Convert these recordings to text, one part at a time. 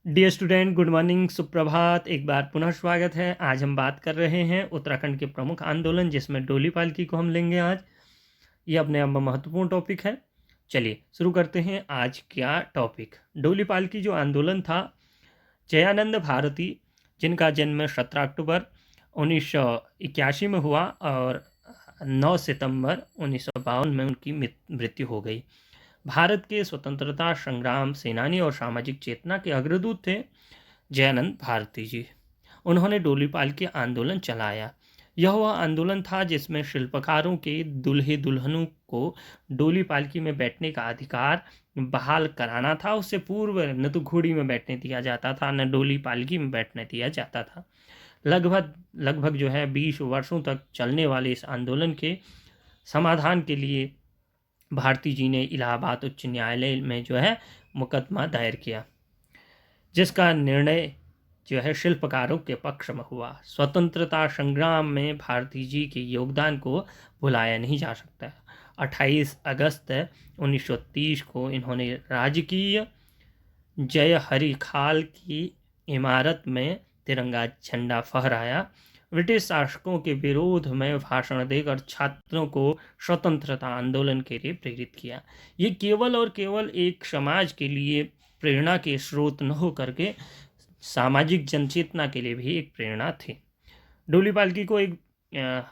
Dear student, good morning, सुप्रभात। एक बार पुनः स्वागत है। आज हम बात कर रहे हैं उत्तराखंड के प्रमुख आंदोलन, जिसमें डोली पालकी को हम लेंगे आज। ये अपने आप में महत्वपूर्ण टॉपिक है। चलिए शुरू करते हैं। आज क्या टॉपिक। डोली पालकी जो आंदोलन था, जयानंद भारती, जिनका जन्म 17 अक्टूबर 1981 में हुआ और 9 सितंबर 1952 में उनकी मृत्यु हो गई। भारत के स्वतंत्रता संग्राम सेनानी और सामाजिक चेतना के अग्रदूत थे जयानंद भारती जी। उन्होंने डोली पालकी आंदोलन चलाया। यह वह आंदोलन था जिसमें शिल्पकारों के दूल्हे दुल्हनों को डोली पालकी में बैठने का अधिकार बहाल कराना था। उससे पूर्व न तो घोड़ी में बैठने दिया जाता था, न डोली पालकी में बैठने दिया जाता था। लगभग लगभग जो है 20 वर्षों तक चलने वाले इस आंदोलन के समाधान के लिए भारती जी ने इलाहाबाद उच्च न्यायालय में जो है मुकदमा दायर किया, जिसका निर्णय जो है शिल्पकारों के पक्ष में हुआ। स्वतंत्रता संग्राम में भारती जी के योगदान को भुलाया नहीं जा सकता। 28 अगस्त 1930 को इन्होंने राजकीय जय हरि खाल की इमारत में तिरंगा झंडा फहराया। ब्रिटिश शासकों के विरोध में भाषण देकर छात्रों को स्वतंत्रता आंदोलन के लिए प्रेरित किया। ये केवल और केवल एक समाज के लिए प्रेरणा के स्रोत न होकर के सामाजिक जनचेतना के लिए भी एक प्रेरणा थी। डोली पालकी को एक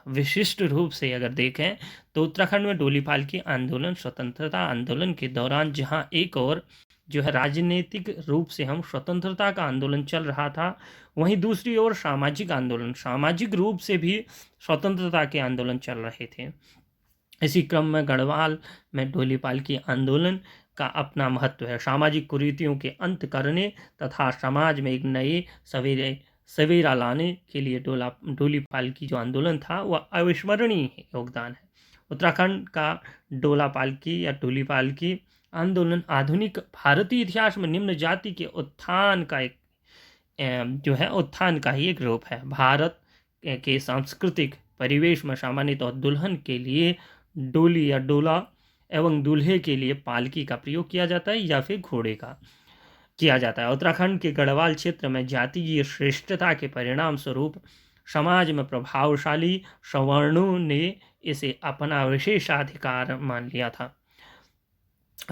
विशिष्ट रूप से अगर देखें तो उत्तराखंड में डोली पालकी आंदोलन स्वतंत्रता आंदोलन के दौरान, जहां एक और जो है राजनीतिक रूप से हम स्वतंत्रता का आंदोलन चल रहा था, वहीं दूसरी ओर सामाजिक आंदोलन, सामाजिक रूप से भी स्वतंत्रता के आंदोलन चल रहे थे। इसी क्रम में गढ़वाल में डोली पालकी आंदोलन का अपना महत्व है। सामाजिक कुरीतियों के अंत करने तथा समाज में एक नए सवेरा लाने के लिए डोली पालकी जो आंदोलन था वह अविस्मरणीय योगदान है। उत्तराखंड का डोली पालकी आंदोलन आधुनिक भारतीय इतिहास में निम्न जाति के उत्थान का एक जो है उत्थान का ही एक रूप है। भारत के सांस्कृतिक परिवेश में सामान्यतः दुल्हन के लिए डोली या डोला एवं दूल्हे के लिए पालकी का प्रयोग किया जाता है या फिर घोड़े का किया जाता है। उत्तराखंड के गढ़वाल क्षेत्र में जातीय श्रेष्ठता के परिणाम स्वरूप समाज में प्रभावशाली सवर्णों ने इसे अपना विशेषाधिकार मान लिया था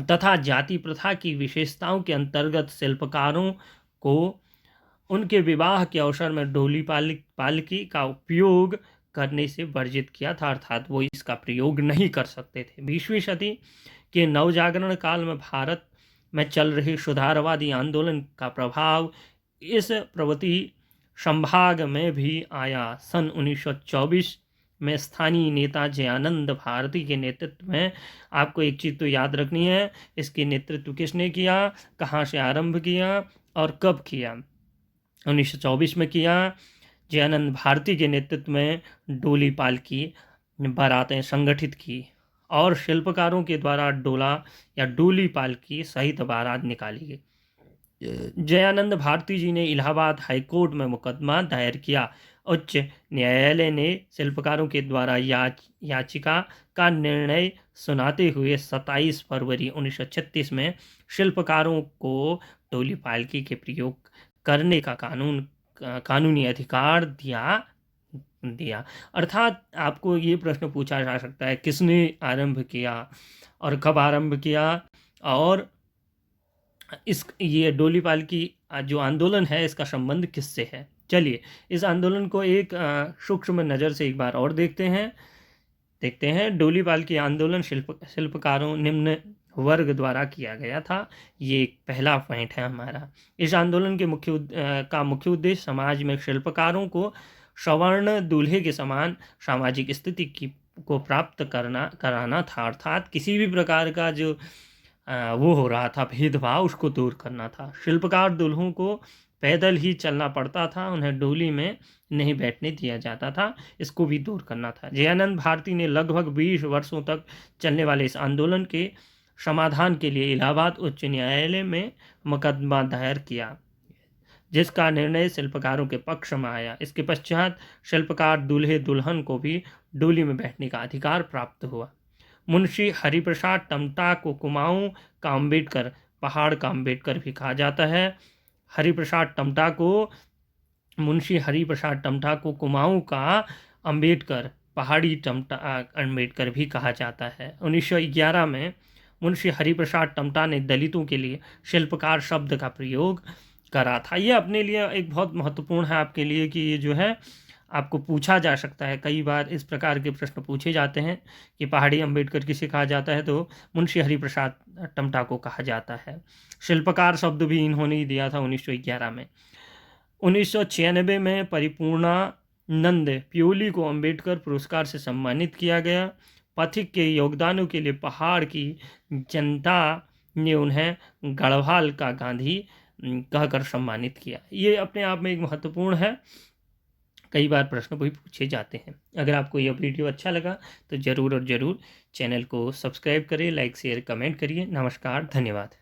तथा जाति प्रथा की विशेषताओं के अंतर्गत शिल्पकारों को उनके विवाह के अवसर में डोली पालकी का उपयोग करने से वर्जित किया था, अर्थात वो इसका प्रयोग नहीं कर सकते थे। 20वीं सदी के नवजागरण काल में भारत में चल रहे सुधारवादी आंदोलन का प्रभाव इस प्रवृत्ति संभाग में भी आया। सन 1924 में स्थानीय नेता जयानंद भारती के नेतृत्व में, आपको एक चीज़ तो याद रखनी है, इसके नेतृत्व किसने किया, कहाँ से आरंभ किया और कब किया। 1924 में किया। जयानंद भारती के नेतृत्व में डोली पालकी बारातें संगठित की और शिल्पकारों के द्वारा डोला या डोली पालकी सहित बारात निकाली गई। जयानंद भारती जी ने इलाहाबाद हाईकोर्ट में मुकदमा दायर किया। उच्च न्यायालय ने शिल्पकारों के द्वारा याचिका का निर्णय सुनाते हुए 27 फरवरी 1936 में शिल्पकारों को डोली पालकी के प्रयोग करने का कानूनी अधिकार दिया। अर्थात आपको ये प्रश्न पूछा जा सकता है, किसने आरंभ किया और कब आरंभ किया, और ये डोली पालकी जो आंदोलन है इसका संबंध किससे है। चलिए इस आंदोलन को एक सूक्ष्म नज़र से एक बार और देखते हैं। डोली पालकी आंदोलन शिल्पकारों निम्न वर्ग द्वारा किया गया था। ये एक पहला पॉइंट है हमारा। इस आंदोलन के मुख्य उद्देश्य समाज में शिल्पकारों को सवर्ण दूल्हे के समान सामाजिक स्थिति को प्राप्त कराना था, अर्थात किसी भी प्रकार का जो वो हो रहा था भेदभाव, उसको दूर करना था। शिल्पकार दुल्हों को पैदल ही चलना पड़ता था, उन्हें डोली में नहीं बैठने दिया जाता था, इसको भी दूर करना था। जयानंद भारती ने लगभग 20 वर्षों तक चलने वाले इस आंदोलन के समाधान के लिए इलाहाबाद उच्च न्यायालय में मुकदमा दायर किया, जिसका निर्णय शिल्पकारों के पक्ष में आया। इसके पश्चात शिल्पकार दूल्हे दुल्हन को भी डोली में बैठने का अधिकार प्राप्त हुआ। मुंशी हरिप्रसाद टमटा को कुमाऊं का अम्बेडकर, पहाड़ का अम्बेडकर भी कहा जाता है, हरिप्रसाद टमटा को मुंशी हरिप्रसाद टमटा को कुमाऊं का अंबेडकर, पहाड़ी टमटा अंबेडकर भी कहा जाता है। 1911 में मुंशी हरिप्रसाद टमटा ने दलितों के लिए शिल्पकार शब्द का प्रयोग करा था। ये अपने लिए एक बहुत महत्वपूर्ण है आपके लिए कि ये जो है आपको पूछा जा सकता है, कई बार इस प्रकार के प्रश्न पूछे जाते हैं कि पहाड़ी अंबेडकर किसे कहा जाता है, तो मुंशी हरिप्रसाद टमटा को कहा जाता है। शिल्पकार शब्द भी इन्होंने ही दिया था 1911 में। 1996 में परिपूर्णानंद प्योली को अंबेडकर पुरस्कार से सम्मानित किया गया। पथिक के योगदानों के लिए पहाड़ की जनता ने उन्हें गढ़वाल का गांधी कहकर सम्मानित किया। ये अपने आप में एक महत्वपूर्ण है, कई बार प्रश्न भी पूछे जाते हैं। अगर आपको यह वीडियो अच्छा लगा तो ज़रूर और ज़रूर चैनल को सब्सक्राइब करें, लाइक शेयर कमेंट करिए। नमस्कार, धन्यवाद।